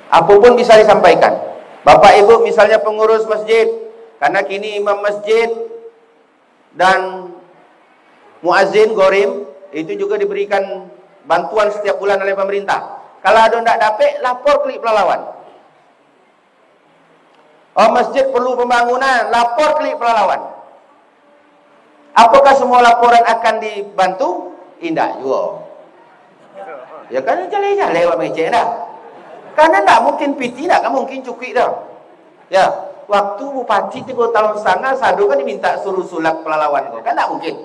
Apapun bisa disampaikan. Bapak Ibu misalnya pengurus masjid, karena kini imam masjid dan muazzin gorim itu juga diberikan bantuan setiap bulan oleh pemerintah. Kalau ada tidak dapat, lapor klik Pelalawan. Oh, masjid perlu pembangunan, lapor klik Pelalawan. Apakah semua laporan akan dibantu? Tidak juga. Ya kan jale-jale buat mecek dah. Karena tak mungkin PT, tak mungkin cukup dah. Ya, waktu bupati 3 tahun setengah, sadu kan diminta suruh sulap Pelalawan kau. Kan tak mungkin.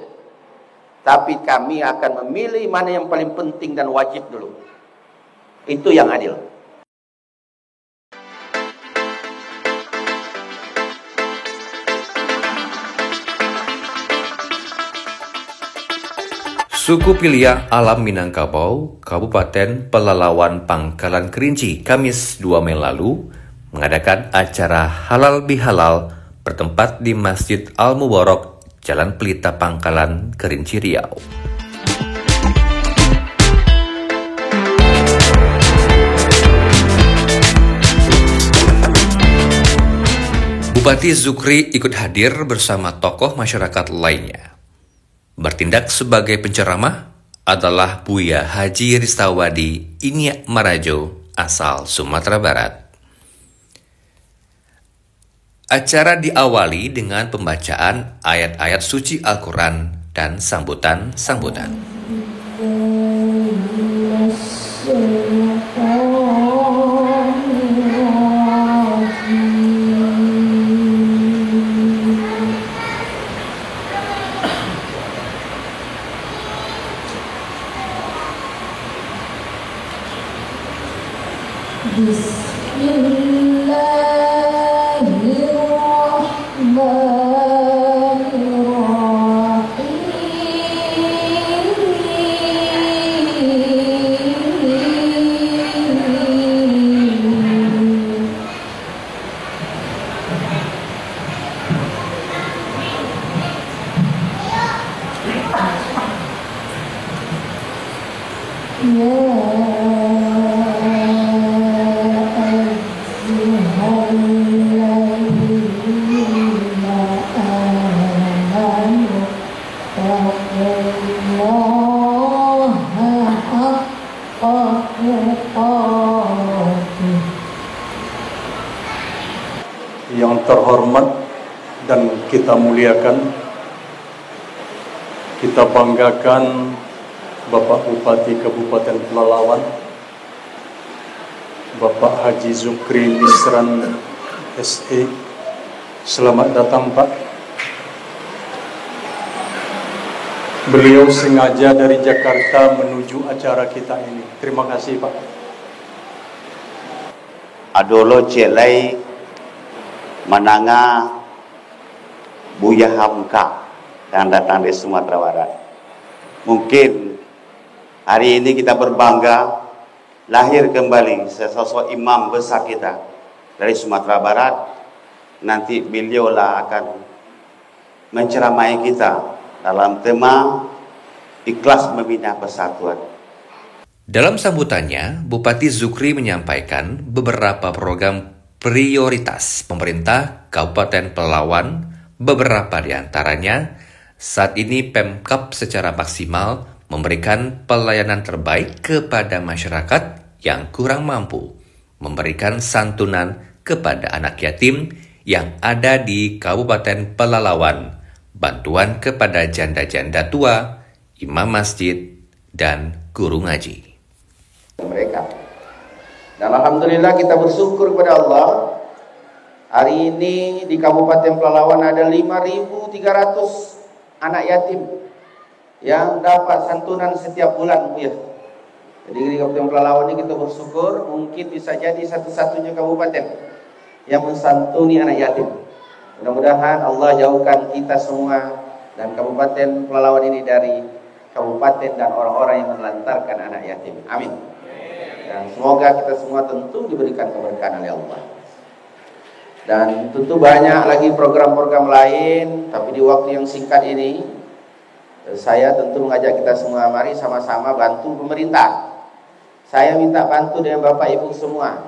Tapi kami akan memilih mana yang paling penting dan wajib dulu. Itu yang adil. Suku Pilia Alam Minangkabau, Kabupaten Pelalawan, Pangkalan Kerinci, Kamis 2 Mei lalu, mengadakan acara Halal Bihalal bertempat di Masjid Al-Mubarak, Jalan Pelita, Pangkalan Kerinci, Riau. Bupati Zukri ikut hadir bersama tokoh masyarakat lainnya. Bertindak sebagai penceramah adalah Buya Haji Ristawadi Inyak Marajo, asal Sumatera Barat. Acara diawali dengan pembacaan ayat-ayat suci Al-Quran dan sambutan-sambutan. Yang terhormat dan kita muliakan, kita banggakan Bapak Bupati Kabupaten Pelalawan, Bapak Haji Zukri Misran SE. Selamat datang Pak. Beliau sengaja dari Jakarta menuju acara kita ini. Terima kasih Pak. Adolo celai menanga Buya Hamka yang datang dari Sumatera Barat. Mungkin hari ini kita berbangga lahir kembali sesosok imam besar kita dari Sumatera Barat. Nanti beliaulah akan menceramai kita dalam tema ikhlas membina persatuan. Dalam sambutannya, Bupati Zukri menyampaikan beberapa program prioritas pemerintah Kabupaten Pelalawan. Beberapa di antaranya, saat ini Pemkab secara maksimal memberikan pelayanan terbaik kepada masyarakat yang kurang mampu, memberikan santunan kepada anak yatim yang ada di Kabupaten Pelalawan, bantuan kepada janda-janda tua, imam masjid, dan guru ngaji. Mereka. Dan alhamdulillah kita bersyukur kepada Allah. Hari ini di Kabupaten Pelalawan ada 5.300 anak yatim yang dapat santunan setiap bulan, ya. Jadi di Kabupaten Pelalawan ini kita bersyukur, mungkin bisa jadi satu-satunya kabupaten yang mensantuni anak yatim. Mudah-mudahan Allah jauhkan kita semua dan Kabupaten Pelalawan ini dari kabupaten dan orang-orang yang menelantarkan anak yatim. Amin. Dan semoga kita semua tentu diberikan keberkahan oleh Allah. Dan tentu banyak lagi program-program lain, tapi di waktu yang singkat ini saya tentu mengajak kita semua, mari sama-sama bantu pemerintah. Saya minta bantu dengan Bapak Ibu semua.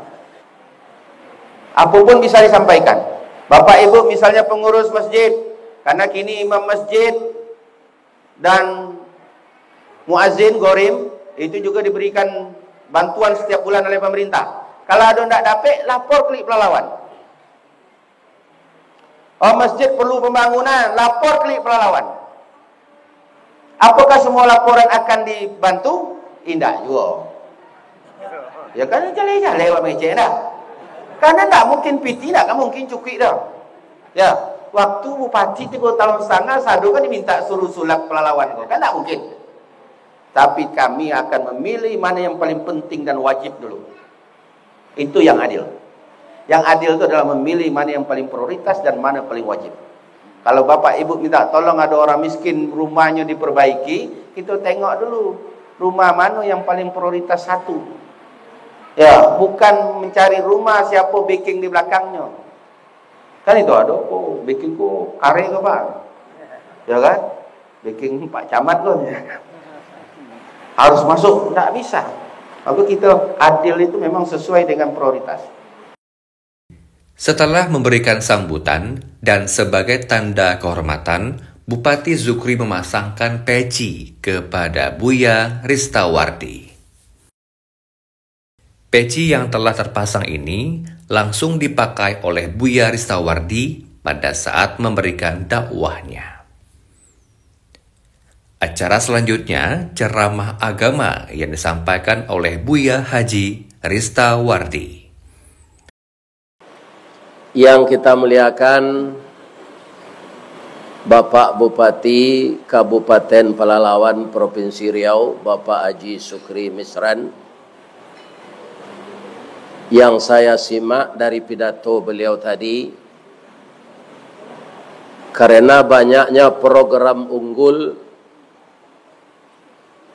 Apapun bisa disampaikan. Bapak Ibu misalnya pengurus masjid, karena kini imam masjid dan muazin gorim itu juga diberikan bantuan setiap bulan oleh pemerintah. Kalau ada tidak dapat, lapor klik Pelalawan. Oh, masjid perlu pembangunan, lapor klik Pelalawan. Apakah semua laporan akan dibantu? Tidak juga. Ya kan jale-jale buat masjid dah. Karena tak mungkin PT, tak mungkin cukup dah. Ya, waktu bupati 3 tahun setengah, sadu kan diminta suruh sulap Pelalawan kan tak mungkin. Tapi kami akan memilih mana yang paling penting dan wajib dulu. Itu yang adil. Yang adil itu adalah memilih mana yang paling prioritas dan mana paling wajib. Kalau Bapak Ibu minta tolong ada orang miskin rumahnya diperbaiki, kita tengok dulu rumah mana yang paling prioritas satu. Ya, bukan mencari rumah siapa backing di belakangnya. Kan itu ada, oh backingku kare ke Pak? Ya kan? Backing Pak Camat kan. Harus masuk, tidak bisa. Maka kita adil itu memang sesuai dengan prioritas. Setelah memberikan sambutan dan sebagai tanda kehormatan, Bupati Zukri memasangkan peci kepada Buya Ristawardi. Peci yang telah terpasang ini langsung dipakai oleh Buya Ristawardi pada saat memberikan dakwahnya. Acara selanjutnya ceramah agama yang disampaikan oleh Buya Haji Ristawardi. Yang kita muliakan Bapak Bupati Kabupaten Pelalawan Provinsi Riau, Bapak Haji Sukri Misran, yang saya simak dari pidato beliau tadi, karena banyaknya program unggul,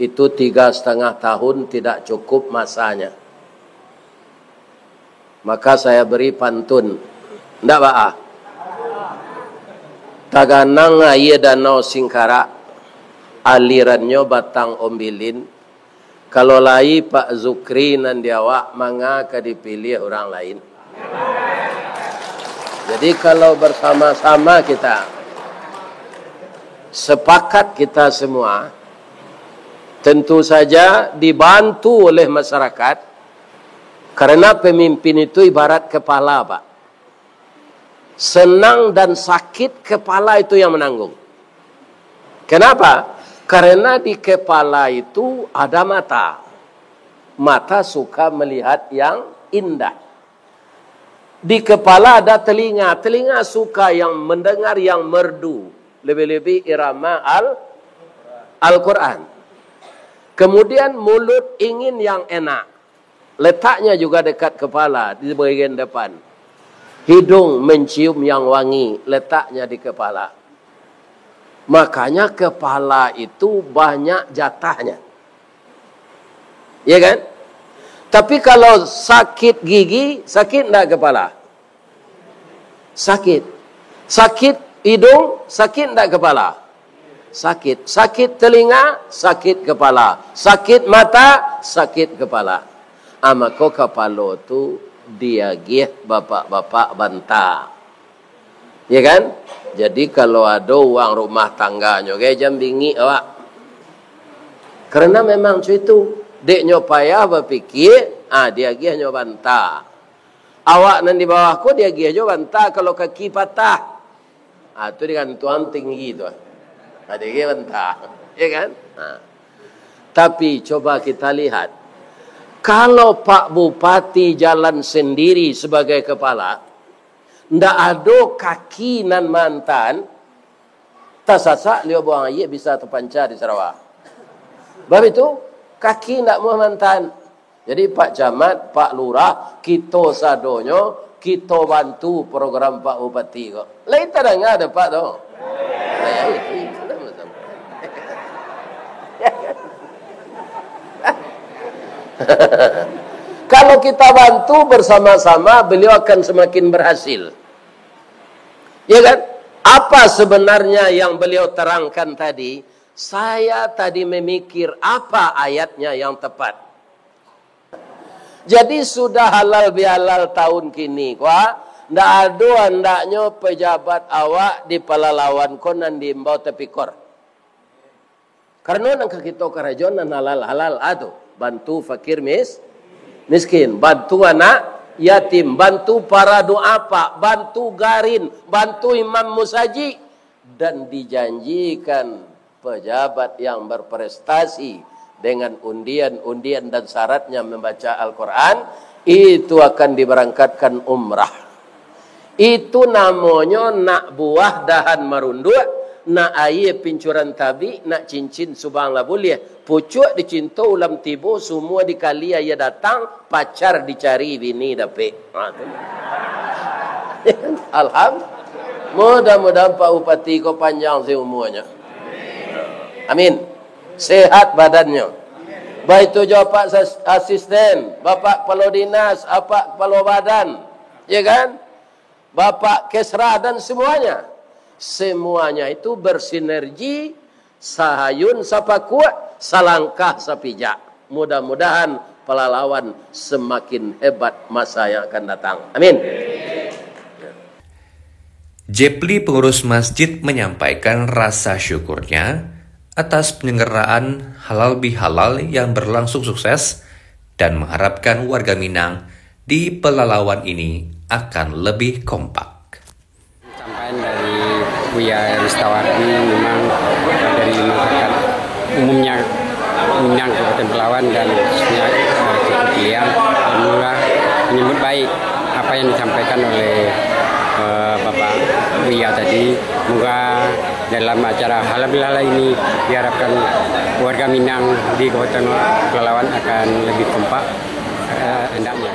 itu 3,5 tahun tidak cukup masanya. Maka saya beri pantun. Ndak Pak? Taganang aye danau Singkara, alirannya batang ombilin. Kalau lai Pak Zukri nan diawak, manga ke dipilih orang lain. Jadi kalau bersama-sama kita sepakat kita semua, tentu saja dibantu oleh masyarakat, karena pemimpin itu ibarat kepala Pak. Senang dan sakit kepala itu yang menanggung. Kenapa? Karena di kepala itu ada mata. Mata suka melihat yang indah. Di kepala ada telinga. Telinga suka yang mendengar yang merdu. Lebih-lebih irama Al-Quran. Kemudian mulut ingin yang enak. Letaknya juga dekat kepala, di bagian depan. Hidung mencium yang wangi, letaknya di kepala. Makanya kepala itu banyak jatahnya. Ya kan? Tapi kalau sakit gigi, sakit enggak kepala? Sakit. Sakit hidung, sakit enggak kepala? Sakit. Sakit telinga, sakit kepala. Sakit mata, sakit kepala. Maka kepala itu diagih bapak-bapak bantah. Ya kan? Jadi kalau ada uang rumah tangganya, kayak jam bingi awak. Karena memang itu, deknya payah berpikir, diagih nyo bantah. Awak nan di bawahku diagih nyo bantah kalau kaki patah. Itu dengan tuan tinggi tu. Diagih bantah. Ya kan? Tapi coba kita lihat. Kalau Pak Bupati jalan sendiri sebagai kepala, ndak ada kaki nan mantan, tasasak liu buang air bisa terpancar di Sarawak. Sebab itu, kaki ndak mau mantan. Jadi Pak Camat, Pak Lurah, kita sadonyo, kita bantu program Pak Bupati kok. Lain tak dengar ada Pak tu. Kalau kita bantu bersama-sama, beliau akan semakin berhasil. Ya kan? Apa sebenarnya yang beliau terangkan tadi? Saya tadi memikir apa ayatnya yang tepat. Jadi sudah halal bihalal tahun kini. Wah, ndak ada ndaknya pejabat awak di Pelalawan konan di Mbau Tepikor. Karena nang kita kerajaan halal atu bantu fakir miskin, bantu anak yatim, bantu para duafa, bantu garin, bantu imam musaji, dan dijanjikan pejabat yang berprestasi dengan undian dan syaratnya membaca Al-Quran, itu akan diberangkatkan umrah. Itu namanya nak buah dahan marunduk, nak air pincuran tabi, nak cincin subang lah boleh. Pucuk dicinta ulam tibu, semua dikali ayah datang, pacar dicari bini dapet. Alhamdulillah. Mudah-mudahan Pak Bupati kau panjang seumurnya. Amin. Sehat badannya. Baik itu Pak Asisten, Bapak Kepala Dinas, Bapak Kepala Badan, ya kan? Bapak Kesra dan semuanya. Semuanya itu bersinergi, sahayun sapa kuat, salangkah sapijak. Mudah-mudahan Pelalawan semakin hebat masa yang akan datang. Amin. Jepli pengurus masjid menyampaikan rasa syukurnya atas penyelenggaraan halal bihalal yang berlangsung sukses dan mengharapkan warga Minang di Pelalawan ini akan lebih kompak. Sampaian dari Buya Ristawardi memang dari masyarakat umumnya Minang Kabupaten Pelalawan dan khususnya Kepulauan alhamdulillah menyambut baik apa yang disampaikan oleh Bapak Buya tadi. Semoga dalam acara halal bihalal ini diharapkan warga Minang di Kabupaten Pelalawan akan lebih kompak hendaknya.